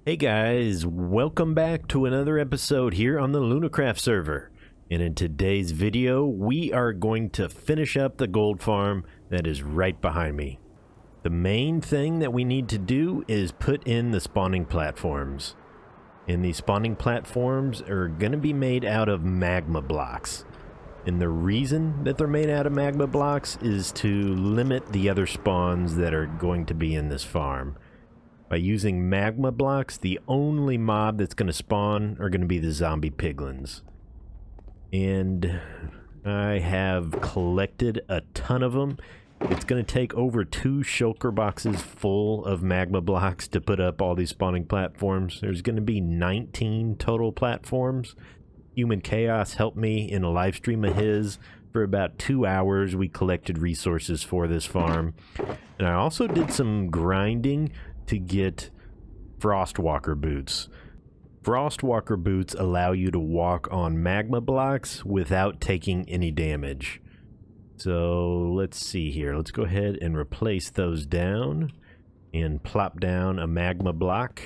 Hey guys, welcome back to another episode here on the LunaCraft server. And in today's video, we are going to finish up the gold farm that is right behind me. The main thing that we need to do is put in the spawning platforms. And these spawning platforms are going to be made out of magma blocks. And the reason that they're made out of magma blocks is to limit the other spawns that are going to be in this farm. By using magma blocks, the only mob that's going to spawn are going to be the zombie piglins. And I have collected a ton of them. It's going to take over 2 shulker boxes full of magma blocks to put up all these spawning platforms. There's going to be 19 total platforms. Human Chaos helped me in a live stream of his. For about 2 hours, we collected resources for this farm. And I also did some grinding to get Frostwalker boots. Frostwalker boots allow you to walk on magma blocks without taking any damage. So let's see here. Let's go ahead and replace those down and plop down a magma block.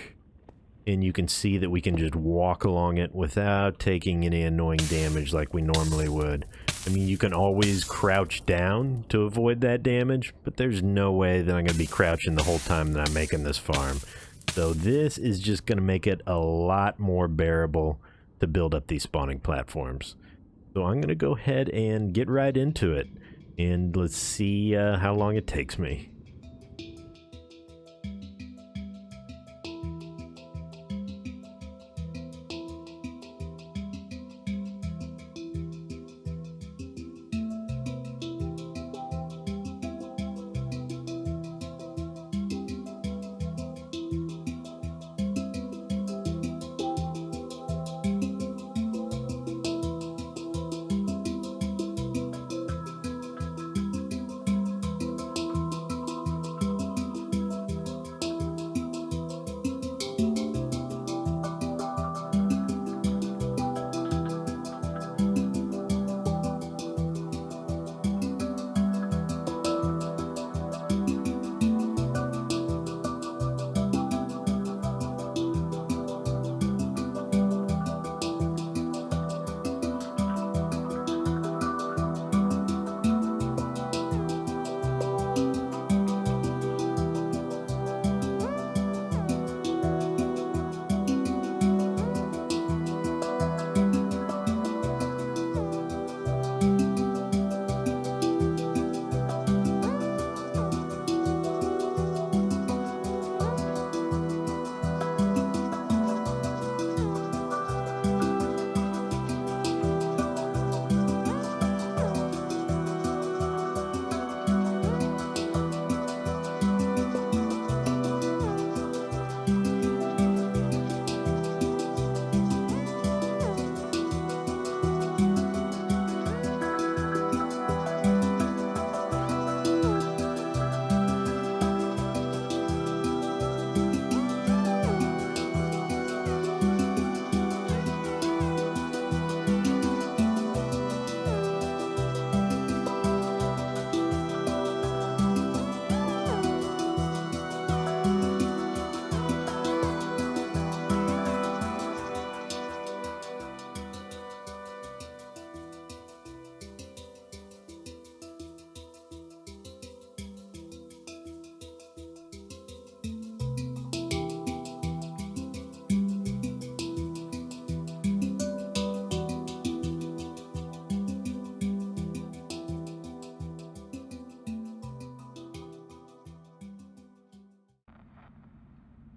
And you can see that we can just walk along it without taking any annoying damage like we normally would. I mean, you can always crouch down to avoid that damage, but there's no way that I'm going to be crouching the whole time that I'm making this farm. So this is just going to make it a lot more bearable to build up these spawning platforms. So I'm going to go ahead and get right into it, and let's see how long it takes me.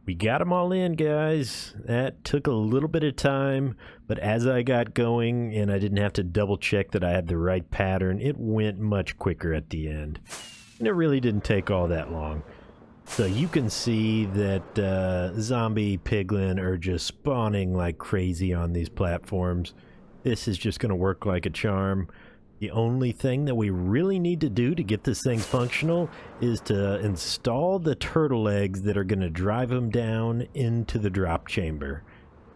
We got them all in, guys. That took a little bit of time, but as I got going and I didn't have to double check that I had the right pattern, it went much quicker at the end. And it really didn't take all that long. So you can see that zombie piglin are just spawning like crazy on these platforms. This is just going to work like a charm. The only thing that we really need to do to get this thing functional is to install the turtle eggs that are going to drive them down into the drop chamber.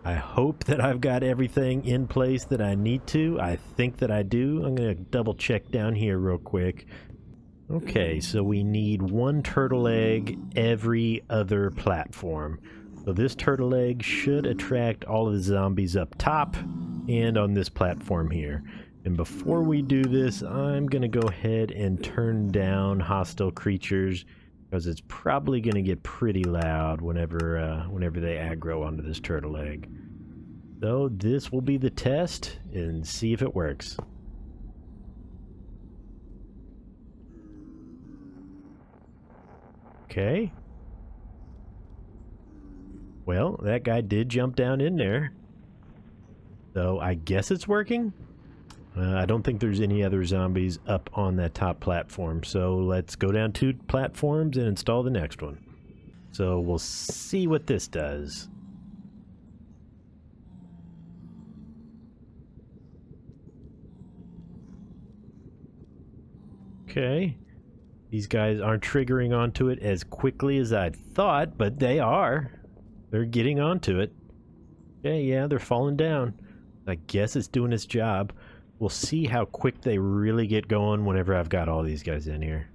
I hope that I've got everything in place that I need to. I think that I do. I'm going to double check down here real quick. Okay, so we need 1 turtle egg every other platform. So this turtle egg should attract all of the zombies up top and on this platform here. And before we do this, I'm going to go ahead and turn down hostile creatures, because it's probably going to get pretty loud whenever they aggro onto this turtle egg. So this will be the test, and see if it works. Okay. Well, that guy did jump down in there. So I guess it's working. I don't think there's any other zombies up on that top platform. So let's go down 2 platforms and install the next one. So we'll see what this does. Okay. These guys aren't triggering onto it as quickly as I thought, but they are. They're getting onto it. Okay, yeah, they're falling down. I guess it's doing its job. We'll see how quick they really get going whenever I've got all these guys in here.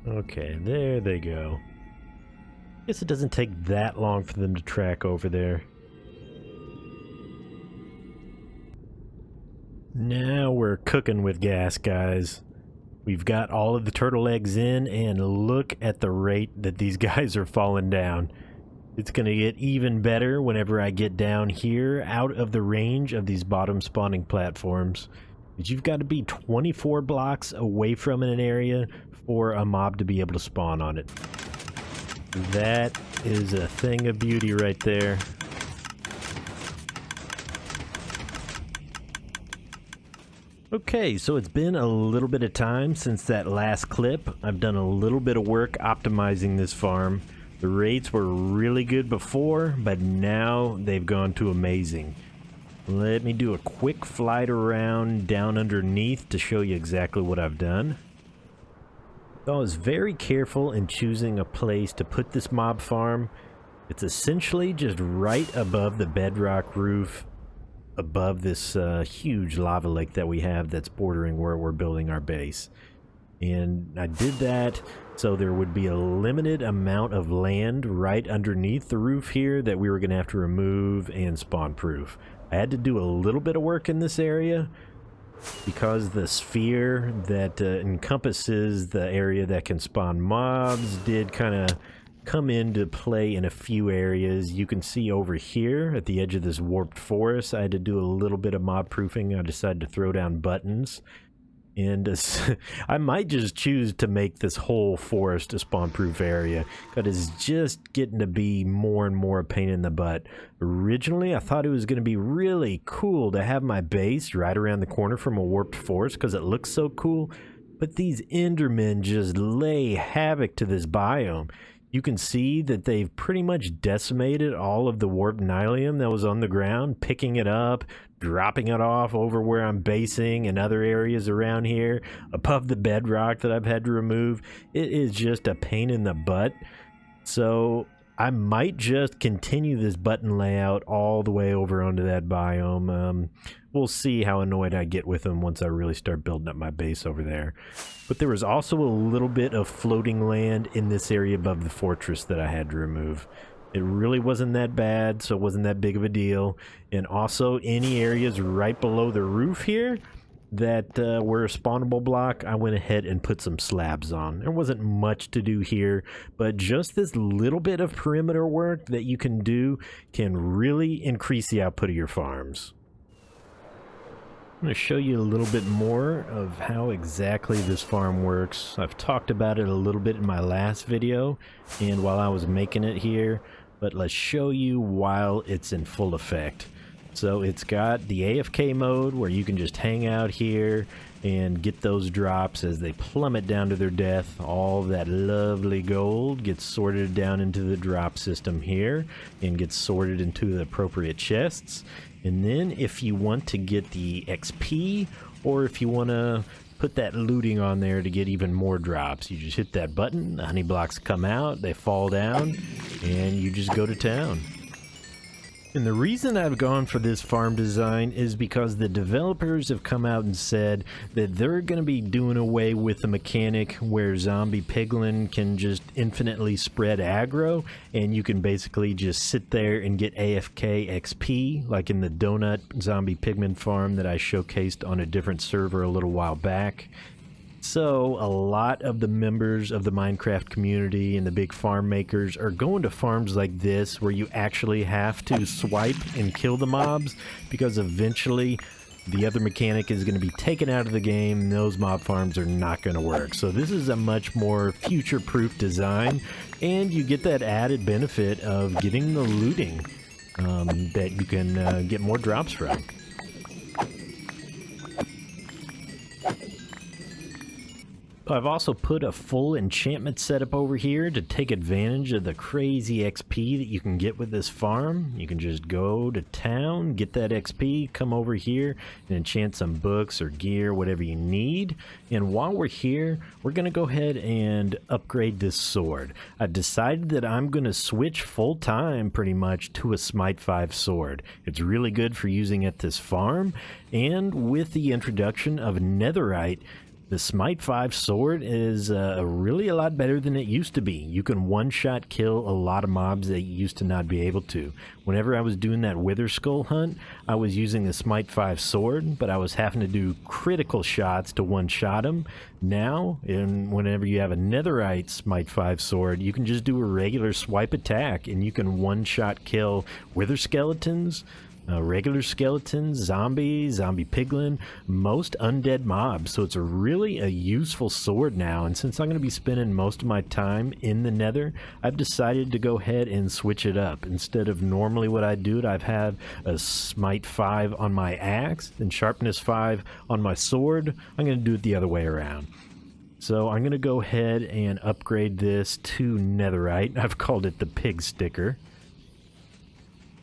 Okay, there they go. Guess it doesn't take that long for them to track over there. Now we're cooking with gas, guys. We've got all of the turtle eggs in, and look at the rate that these guys are falling down. It's going to get even better whenever I get down here out of the range of these bottom spawning platforms. But you've got to be 24 blocks away from an area for a mob to be able to spawn on it. That is a thing of beauty right there. Okay, so it's been a little bit of time since that last clip. I've done a little bit of work optimizing this farm. The rates were really good before, but now they've gone to amazing. Let me do a quick flight around down underneath to show you exactly what I've done. So I was very careful in choosing a place to put this mob farm. It's essentially just right above the bedrock roof, above this huge lava lake that we have that's bordering where we're building our base. And I did that so there would be a limited amount of land right underneath the roof here that we were going to have to remove and spawn proof. I had to do a little bit of work in this area because the sphere that encompasses the area that can spawn mobs did kind of come into play in a few areas. You can see over here at the edge of this warped forest, I had to do a little bit of mob proofing. I decided to throw down buttons, and I might just choose to make this whole forest a spawn proof area, because it's just getting to be more and more a pain in the butt. Originally I thought it was going to be really cool to have my base right around the corner from a warped forest because it looks so cool, but these endermen just lay havoc to this biome. You can see that they've pretty much decimated all of the warped nylium that was on the ground, picking it up, dropping it off over where I'm basing and other areas around here, above the bedrock that I've had to remove. It is just a pain in the butt. So I might just continue this button layout all the way over onto that biome. We'll see how annoyed I get with them once I really start building up my base over there. But there was also a little bit of floating land in this area above the fortress that I had to remove. It really wasn't that bad, so it wasn't that big of a deal. And also any areas right below the roof here that were a spawnable block, I went ahead and put some slabs on. There wasn't much to do here, but just this little bit of perimeter work that you can do can really increase the output of your farms. I'm going to show you a little bit more of how exactly this farm works. I've talked about it a little bit in my last video and while I was making it here, but let's show you while it's in full effect. So it's got the AFK mode where you can just hang out here and get those drops as they plummet down to their death. All that lovely gold gets sorted down into the drop system here and gets sorted into the appropriate chests. And then if you want to get the XP, or if you want to put that looting on there to get even more drops, you just hit that button, the honey blocks come out, they fall down, and you just go to town. And the reason I've gone for this farm design is because the developers have come out and said that they're going to be doing away with the mechanic where zombie piglin can just infinitely spread aggro, and you can basically just sit there and get AFK XP, like in the donut zombie pigman farm that I showcased on a different server a little while back. So a lot of the members of the Minecraft community and the big farm makers are going to farms like this where you actually have to swipe and kill the mobs, because eventually the other mechanic is going to be taken out of the game and those mob farms are not going to work. So this is a much more future-proof design, and you get that added benefit of getting the looting that you can get more drops from. I've also put a full enchantment setup over here to take advantage of the crazy XP that you can get with this farm. You can just go to town, get that XP, come over here and enchant some books or gear, whatever you need. And while we're here, we're going to go ahead and upgrade this sword. I decided that I'm going to switch full time pretty much to a Smite 5 sword. It's really good for using at this farm, and with the introduction of netherite, the Smite 5 sword is really a lot better than it used to be. You can one-shot kill a lot of mobs that you used to not be able to. Whenever I was doing that Wither Skull hunt, I was using the Smite 5 sword, but I was having to do critical shots to one-shot them. Now, whenever you have a netherite Smite 5 sword, you can just do a regular swipe attack, and you can one-shot kill Wither Skeletons, regular skeletons, zombies, zombie piglin, most undead mobs. So it's really a useful sword now, and since I'm going to be spending most of my time in the nether, I've decided to go ahead and switch it up. Instead of normally what I do, I've had a Smite 5 on my axe and Sharpness 5 on my sword. I'm going to do it the other way around. So I'm going to go ahead and upgrade this to netherite. I've called it the pig sticker.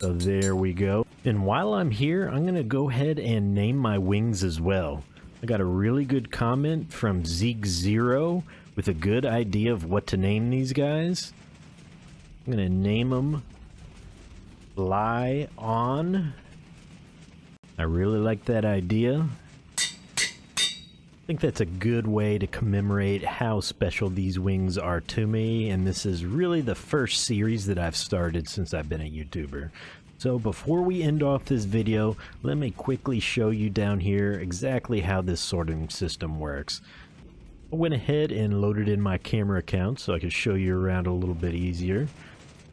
So there we go. And while I'm here, I'm going to go ahead and name my wings as well. I got a really good comment from Zeke0 with a good idea of what to name these guys. I'm going to name them Fly On. I really like that idea. I think that's a good way to commemorate how special these wings are to me, and this is really the first series that I've started since I've been a YouTuber. So before we end off this video, let me quickly show you down here exactly how this sorting system works. I went ahead and loaded in my camera account so I could show you around a little bit easier.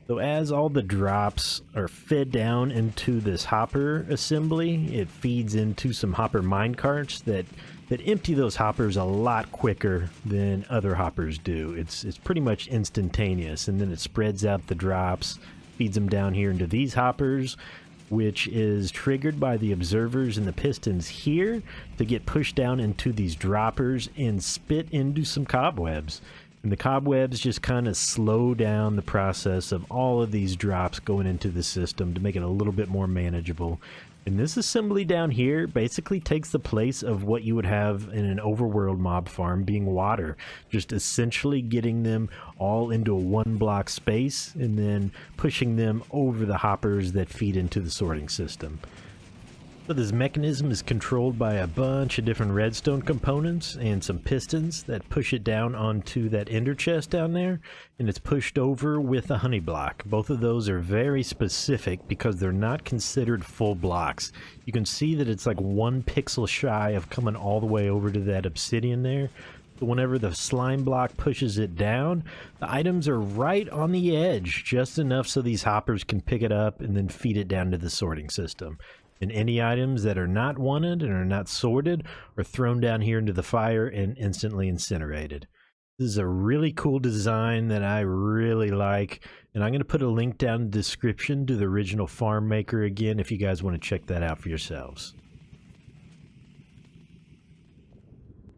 So as all the drops are fed down into this hopper assembly, it feeds into some hopper minecarts that empty those hoppers a lot quicker than other hoppers do. It's pretty much instantaneous, and then it spreads out the drops, feeds them down here into these hoppers, which is triggered by the observers and the pistons here to get pushed down into these droppers and spit into some cobwebs. And the cobwebs just kind of slow down the process of all of these drops going into the system to make it a little bit more manageable. And this assembly down here basically takes the place of what you would have in an overworld mob farm, being water. Just essentially getting them all into a one block space and then pushing them over the hoppers that feed into the sorting system. So this mechanism is controlled by a bunch of different redstone components and some pistons that push it down onto that ender chest down there, and it's pushed over with a honey block. Both of those are very specific because they're not considered full blocks. You can see that it's like 1 pixel shy of coming all the way over to that obsidian there. So whenever the slime block pushes it down, the items are right on the edge, just enough so these hoppers can pick it up and then feed it down to the sorting system. And any items that are not wanted and are not sorted are thrown down here into the fire and instantly incinerated. This is a really cool design that I really like, and I'm going to put a link down in the description to the original farm maker again if you guys want to check that out for yourselves.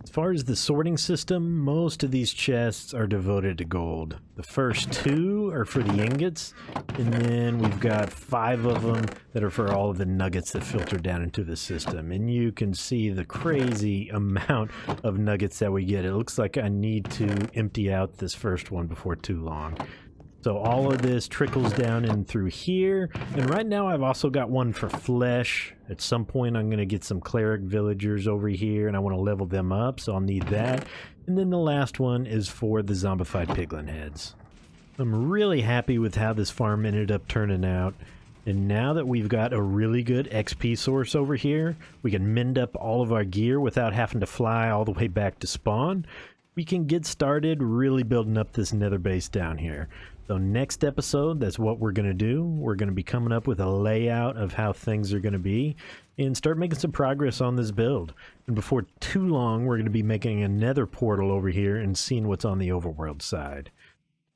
As far as the sorting system, most of these chests are devoted to gold. The first 2 are for the ingots, and then we've got 5 of them that are for all of the nuggets that filter down into the system. And you can see the crazy amount of nuggets that we get. It looks like I need to empty out this first one before too long. So all of this trickles down in through here. And right now I've also got one for flesh. At some point I'm going to get some cleric villagers over here and I want to level them up, so I'll need that. And then the last one is for the zombified piglin heads. I'm really happy with how this farm ended up turning out. And now that we've got a really good XP source over here, we can mend up all of our gear without having to fly all the way back to spawn. We can get started really building up this nether base down here. So next episode, that's what we're going to do. We're going to be coming up with a layout of how things are going to be and start making some progress on this build. And before too long, we're going to be making a nether portal over here and seeing what's on the overworld side.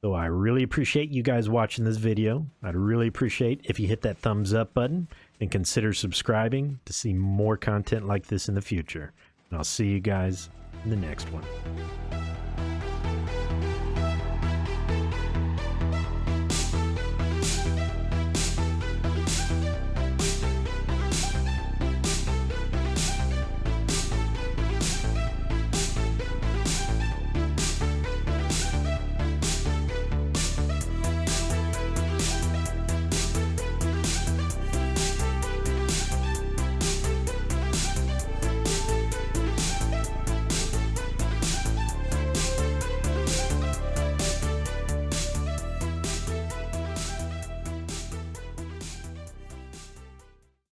So I really appreciate you guys watching this video. I'd really appreciate if you hit that thumbs up button and consider subscribing to see more content like this in the future. And I'll see you guys in the next one.